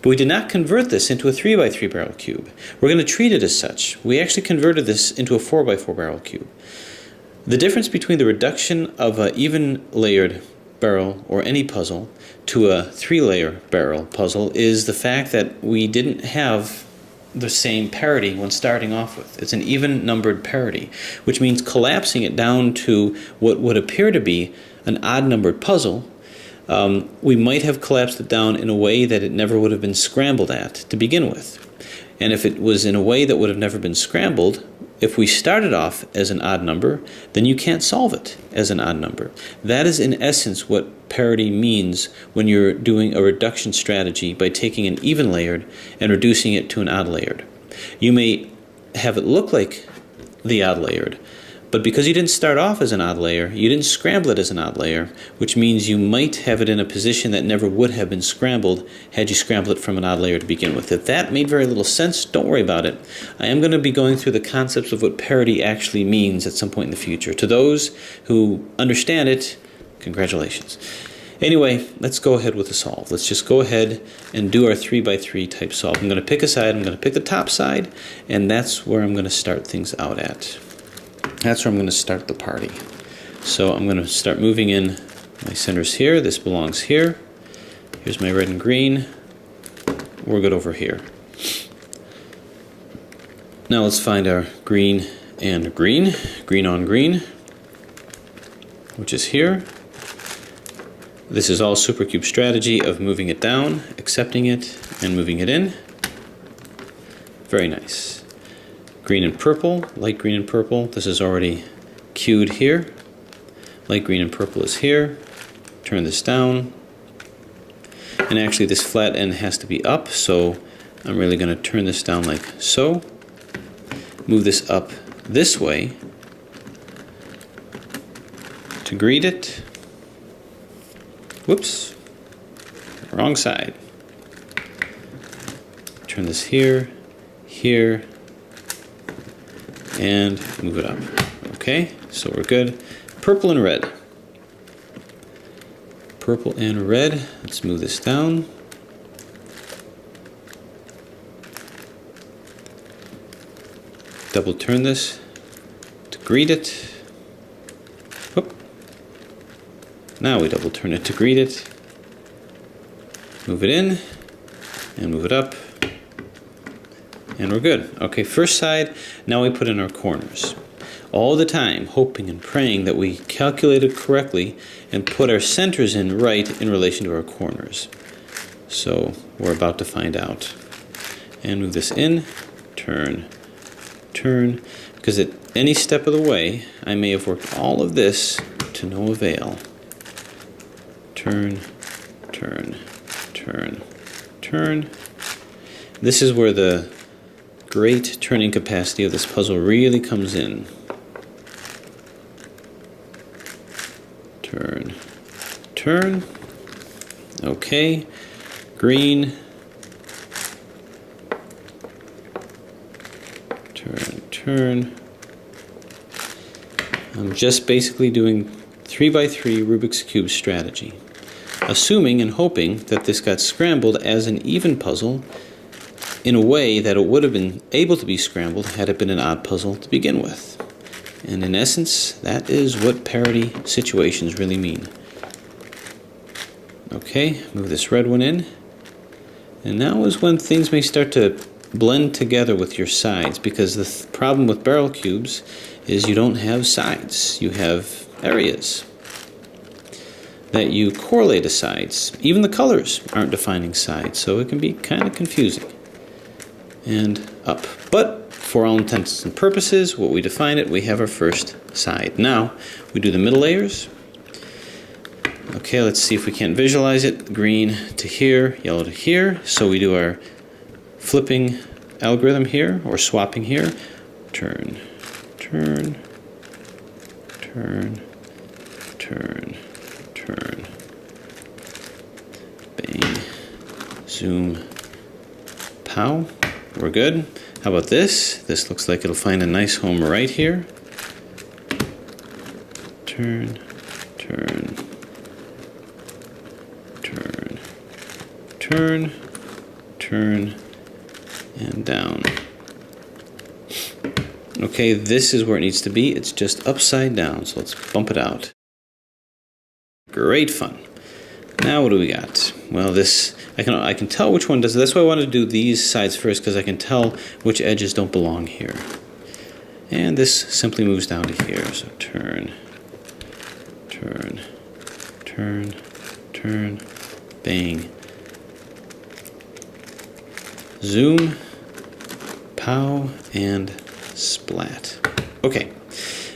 But we did not convert this into a 3x3 barrel cube. We're going to treat it as such. We actually converted this into a 4x4 barrel cube. The difference between the reduction of an even layered barrel or any puzzle to a 3-layer barrel puzzle is the fact that we didn't have the same parity when starting off with. It's an even numbered parity, which means collapsing it down to what would appear to be an odd numbered puzzle. We might have collapsed it down in a way that it never would have been scrambled at to begin with. And if it was in a way that would have never been scrambled, if we started off as an odd number, then you can't solve it as an odd number. That is in essence what parity means when you're doing a reduction strategy by taking an even layered and reducing it to an odd layered. You may have it look like the odd layered, but because you didn't start off as an odd layer, you didn't scramble it as an odd layer, which means you might have it in a position that never would have been scrambled had you scrambled it from an odd layer to begin with. If that made very little sense, don't worry about it. I am going to be going through the concepts of what parity actually means at some point in the future. To those who understand it, congratulations. Anyway, let's go ahead with the solve. Let's just go ahead and do our 3x3 type solve. I'm going to pick a side, I'm going to pick the top side, and that's where I'm going to start things out at. That's where I'm going to start the party. So I'm going to start moving in my centers here. This belongs here. Here's my red and green. We're good over here. Now let's find our green and green. Green on green, which is here. This is all supercube strategy of moving it down, accepting it, and moving it in. Very nice. Green and purple, light green and purple. This is already cued here. Light green and purple is here. Turn this down. And actually this flat end has to be up, so I'm really going to turn this down like so. Move this up this way to greet it. Whoops, wrong side. Turn this here, here, and move it up. Okay, so we're good. Purple and red. Purple and red. Let's move this down. Double turn this to greet it. Whoop. Now we double turn it to greet it. Move it in and move it up. And we're good. Okay, first side, now we put in our corners. All the time, hoping and praying that we calculated correctly and put our centers in right in relation to our corners. So we're about to find out. And move this in, turn, turn, because at any step of the way, I may have worked all of this to no avail. Turn, turn, turn, turn. This is where the great turning capacity of this puzzle really comes in. Turn, turn. Okay, green. Turn, turn. I'm just basically doing 3x3 Rubik's Cube strategy, assuming and hoping that this got scrambled as an even puzzle in a way that it would have been able to be scrambled had it been an odd puzzle to begin with. And in essence, that is what parity situations really mean. Okay, move this red one in. And now is when things may start to blend together with your sides, because the problem with barrel cubes is you don't have sides. You have areas that you correlate as sides. Even the colors aren't defining sides, so it can be kind of confusing. And up. But for all intents and purposes, what we define it, we have our first side. Now, we do the middle layers. Okay, let's see if we can't visualize it. Green to here, yellow to here. So we do our flipping algorithm here, or swapping here. Turn, turn, turn, turn, turn. Bang, zoom, pow. We're good. How about this? This looks like it'll find a nice home right here. Turn, turn, turn, turn, turn, and down. Okay, this is where it needs to be. It's just upside down, so let's bump it out. Great fun. Now what do we got? Well, this, I can tell which one does it. That's why I want to do these sides first, because I can tell which edges don't belong here. And this simply moves down to here, so turn, turn, turn, turn, bang. Zoom, pow, and splat. Okay,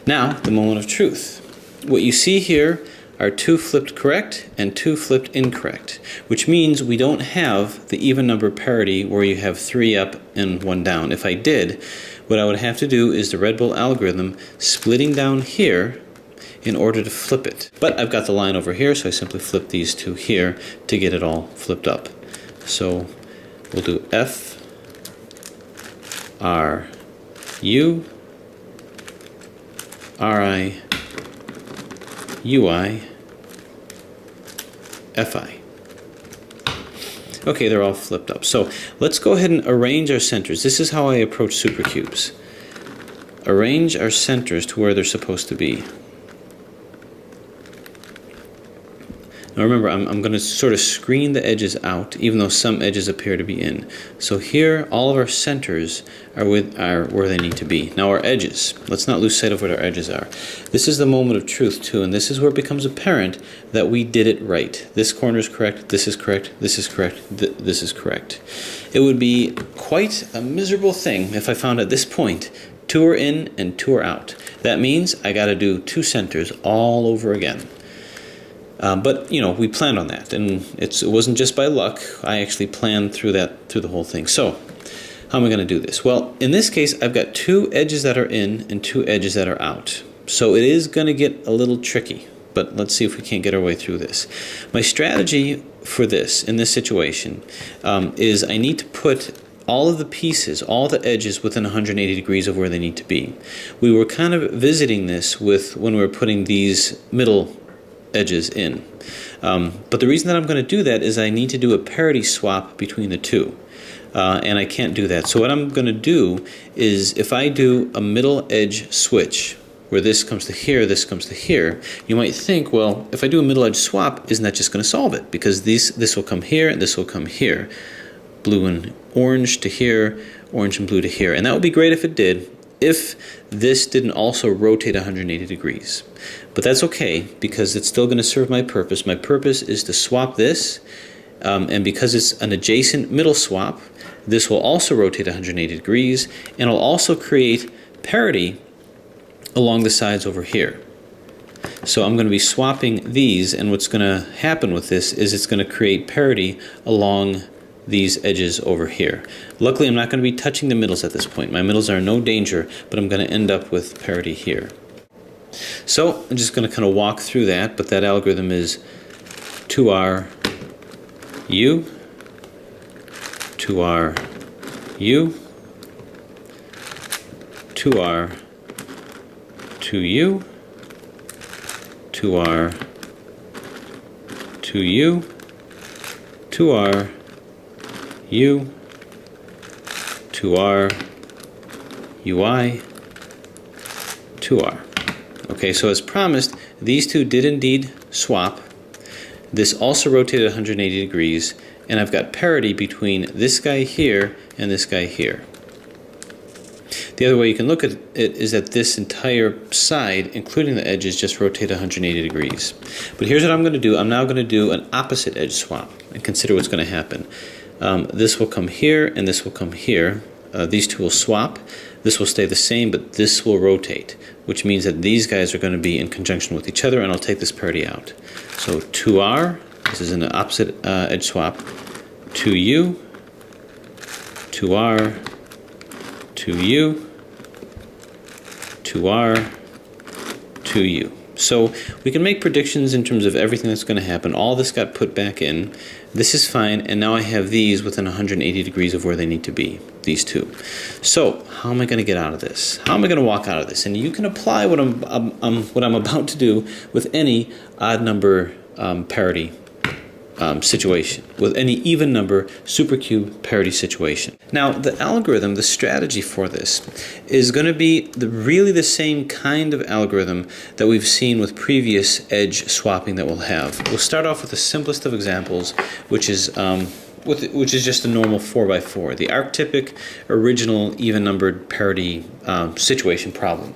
now the moment of truth. What you see here are 2 flipped correct and 2 flipped incorrect, which means we don't have the even number parity where you have 3 up and 1 down. If I did, what I would have to do is the Red Bull algorithm splitting down here in order to flip it. But I've got the line over here, so I simply flip these 2 here to get it all flipped up. So we'll do F, R, U, RI, UI, FI. Okay, they're all flipped up. So let's go ahead and arrange our centers. This is how I approach supercubes. Arrange our centers to where they're supposed to be. Now remember, I'm going to sort of screen the edges out, even though some edges appear to be in. So here, all of our centers are where they need to be. Now our edges, let's not lose sight of what our edges are. This is the moment of truth too, and this is where it becomes apparent that we did it right. This corner is correct, this is correct, this is correct, this is correct. It would be quite a miserable thing if I found at this point 2 are in and 2 are out. That means I got to do 2 centers all over again. But you know, we planned on that, and it wasn't just by luck. I actually planned through the whole thing. So how am I going to do this? Well, in this case, I've got 2 edges that are in and 2 edges that are out. So it is going to get a little tricky, but let's see if we can't get our way through this. My strategy for this, in this situation, is I need to put all of the pieces, all the edges within 180 degrees of where they need to be. We were kind of visiting this with when we were putting these middle edges in. But the reason that I'm going to do that is I need to do a parity swap between the 2. And I can't do that. So what I'm going to do is if I do a middle edge switch, where this comes to here, this comes to here, you might think, well, if I do a middle edge swap, isn't that just going to solve it? Because this will come here and this will come here. Blue and orange to here, orange and blue to here. And that would be great if it did, if this didn't also rotate 180 degrees. But that's okay, because it's still going to serve my purpose. My purpose is to swap this, and because it's an adjacent middle swap, this will also rotate 180 degrees, and it'll also create parity along the sides over here. So I'm going to be swapping these, and what's going to happen with this is it's going to create parity along these edges over here. Luckily, I'm not going to be touching the middles at this point. My middles are in no danger, but I'm going to end up with parity here. So I'm just going to kind of walk through that, but that algorithm is 2R U, 2R U, 2R 2U, 2R 2U, 2R U, 2R, UI, 2R. Okay, so as promised, these 2 did indeed swap. This also rotated 180 degrees, and I've got parity between this guy here and this guy here. The other way you can look at it is that this entire side, including the edges, just rotate 180 degrees. But here's what I'm going to do. I'm now going to do an opposite edge swap and consider what's going to happen. This will come here and this will come here. These 2 will swap. This will stay the same, but this will rotate, which means that these guys are going to be in conjunction with each other, and I'll take this parity out. So 2R, this is an opposite edge swap, 2U, 2R, 2U, 2R, 2U. So we can make predictions in terms of everything that's going to happen. All this got put back in. This is fine, and now I have these within 180 degrees of where they need to be, these 2. So how am I going to get out of this? How am I going to walk out of this? And you can apply what I'm about to do with any odd number parity situation, with any even number supercube parity situation. Now, the algorithm, the strategy for this, is going to be really the same kind of algorithm that we've seen with previous edge swapping that we'll have. We'll start off with the simplest of examples, which is just a normal 4x4, the archetypic original even-numbered parity situation problem.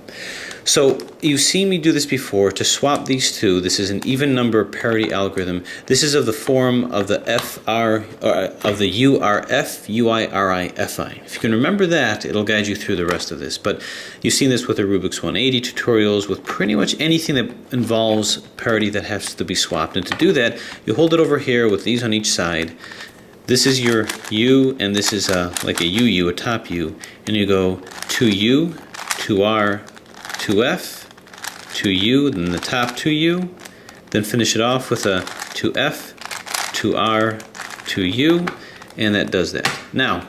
So you've seen me do this before. To swap these two, this is an even number parity algorithm. This is of the form of the URF, UIRI, FI. If you can remember that, it'll guide you through the rest of this. But you've seen this with the Rubik's 180 tutorials, with pretty much anything that involves parity that has to be swapped. And to do that, you hold it over here with these on each side. This is your U, and this is like a UU, a top U. And you go 2U, 2R, 2F, 2U, then the top 2U, then finish it off with a 2F, 2R, 2U, and that does that. Now,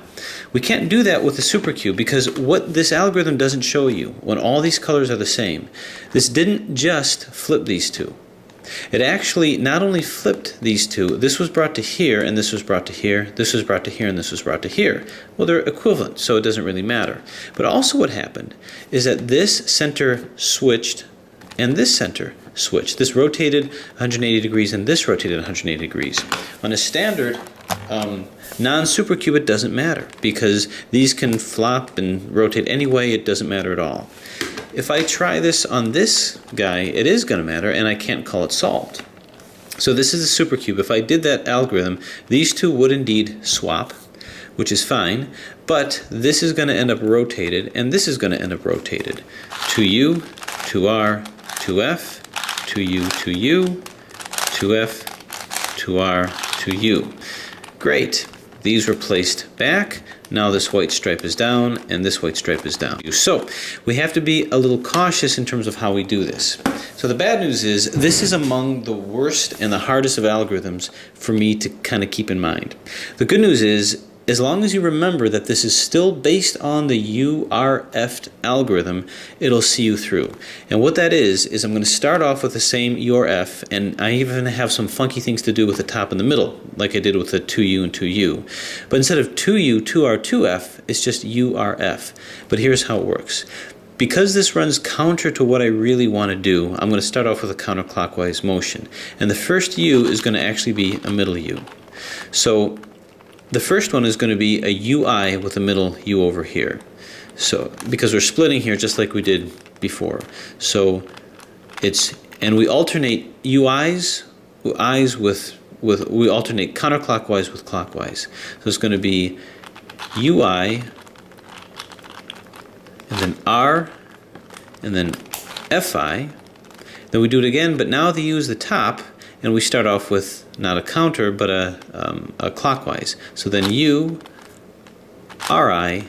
we can't do that with the supercube because what this algorithm doesn't show you, when all these colors are the same, this didn't just flip these two. It actually not only flipped these two, this was brought to here, and this was brought to here, this was brought to here, and this was brought to here. Well, they're equivalent, so it doesn't really matter. But also what happened is that this center switched, and this center switched. This rotated 180 degrees, and this rotated 180 degrees. On a standard non-supercube, it doesn't matter, because these can flop and rotate any way, it doesn't matter at all. If I try this on this guy, it is going to matter, and I can't call it solved. So this is a supercube. If I did that algorithm, these two would indeed swap, which is fine, but this is going to end up rotated, and this is going to end up rotated. 2U, 2R, 2F, 2U, 2U, 2F, 2R, 2U. Great. These were placed back. Now this white stripe is down, and this white stripe is down. So we have to be a little cautious in terms of how we do this. So the bad news is this is among the worst and the hardest of algorithms for me to kind of keep in mind. The good news is, as long as you remember that this is still based on the URF algorithm, it'll see you through. And what that is I'm going to start off with the same URF, and I even have some funky things to do with the top and the middle, like I did with the 2U and 2U. But instead of 2U, 2R, 2F, it's just URF. But here's how it works. Because this runs counter to what I really want to do, I'm going to start off with a counterclockwise motion. And the first U is going to actually be a middle U. So the first one is going to be a UI with a middle U over here. So because we're splitting here just like we did before. So and we alternate UIs with we alternate counterclockwise with clockwise. So it's going to be UI, and then R, and then FI. Then we do it again, but now the U is the top, and we start off with not a counter, but a clockwise. So then U, RI,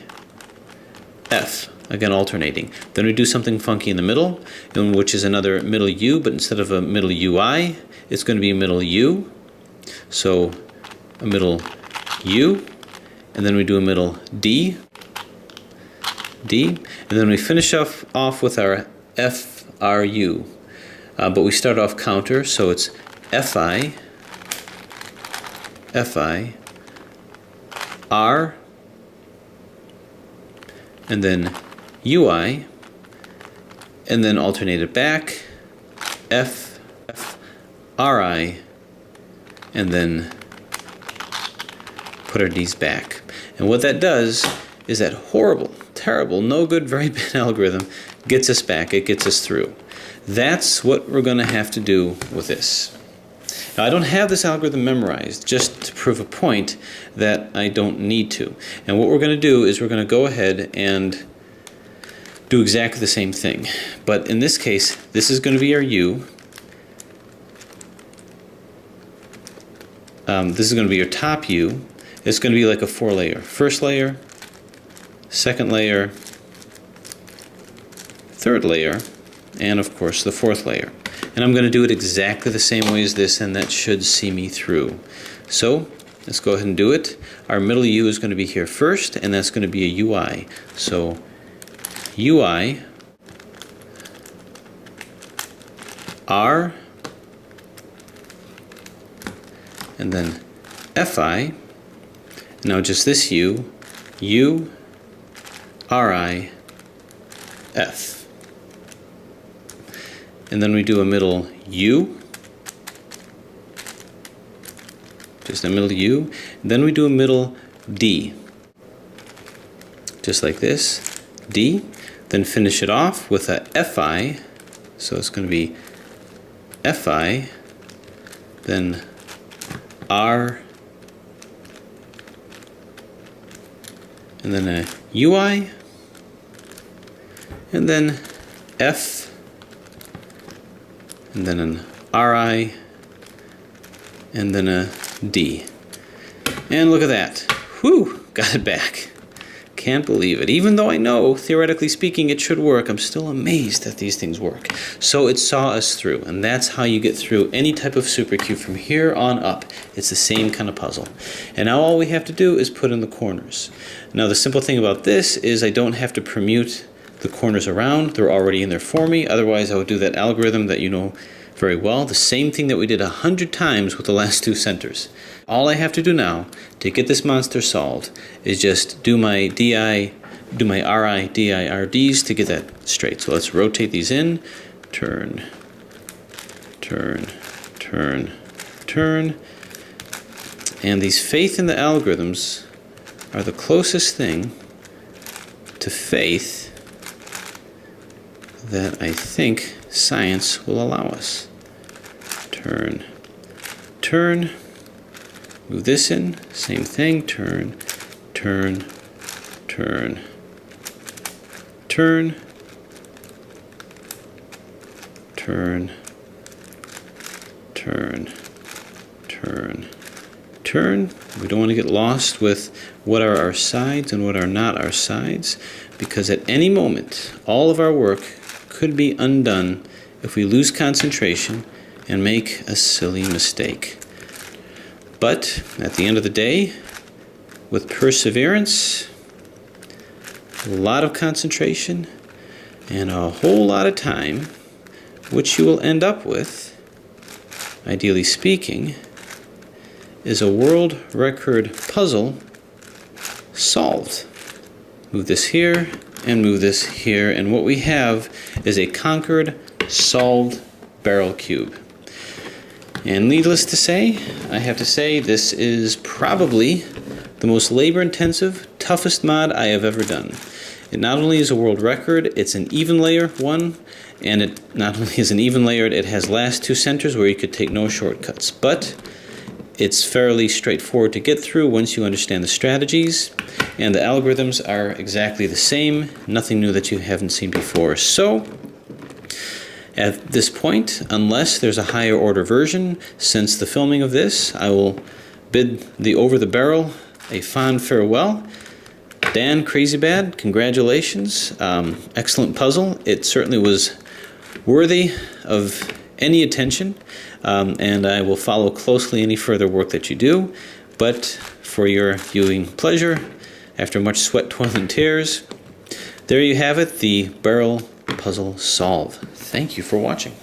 F, again alternating. Then we do something funky in the middle, which is another middle U, but instead of a middle UI, it's going to be a middle U. So a middle U, and then we do a middle D, and then we finish off with our FRU. But we start off counter, so it's FI, R, and then UI, and then alternate it back, F, RI, and then put our D's back. And what that does is that horrible, terrible, no good, very bad algorithm gets us back, it gets us through. That's what we're going to have to do with this. Now, I don't have this algorithm memorized, just to prove a point that I don't need to. And what we're going to do is we're going to go ahead and do exactly the same thing. But in this case, this is going to be our U. This is going to be your top U. It's going to be like a 4-layer. First layer, second layer, third layer, and of course the fourth layer. And I'm going to do it exactly the same way as this, and that should see me through. So let's go ahead and do it. Our middle U is going to be here first, and that's going to be a UI. So UI, R, and then Fi. Now just this U, U, Ri, F. And then we do a middle U, just a middle U, and then we do a middle D, just like this, D, then finish it off with a Fi, so it's going to be Fi, then R, and then a UI, and then F, and then an RI, and then a D. And look at that. Whew, got it back. Can't believe it. Even though I know, theoretically speaking, it should work, I'm still amazed that these things work. So it saw us through, and that's how you get through any type of supercube from here on up. It's the same kind of puzzle. And now all we have to do is put in the corners. Now the simple thing about this is I don't have to permute the corners around. They're already in there for me. Otherwise I would do that algorithm that you know very well. The same thing that we did 100 times with the last two centers. All I have to do now to get this monster solved is just do my DI, do my RI, DI, RDs to get that straight. So let's rotate these in. Turn, turn, turn, turn. And these faith in the algorithms are the closest thing to faith that I think science will allow us. Turn, turn, move this in, same thing, turn, turn, turn, turn, turn, turn, turn, turn. We don't want to get lost with what are our sides and what are not our sides, because at any moment all of our work could be undone if we lose concentration and make a silly mistake. But at the end of the day, with perseverance, a lot of concentration, and a whole lot of time, what you will end up with, ideally speaking, is a world record puzzle solved. Move this here and move this here, and what we have is a conquered, solved barrel cube. And needless to say, I have to say this is probably the most labor-intensive, toughest mod I have ever done. It not only is a world record, it's an even layer one, and it not only is an even layered, it has last two centers where you could take no shortcuts. But it's fairly straightforward to get through once you understand the strategies, and the algorithms are exactly the same, nothing new that you haven't seen before. So at this point, unless there's a higher order version, since the filming of this, I will bid the Over the Barrel a fond farewell. Dan, Crazy Bad, congratulations. Excellent puzzle. It certainly was worthy of any attention, and I will follow closely any further work that you do. But for your viewing pleasure, after much sweat, toil, and tears, there you have it, the barrel puzzle solved. Thank you for watching.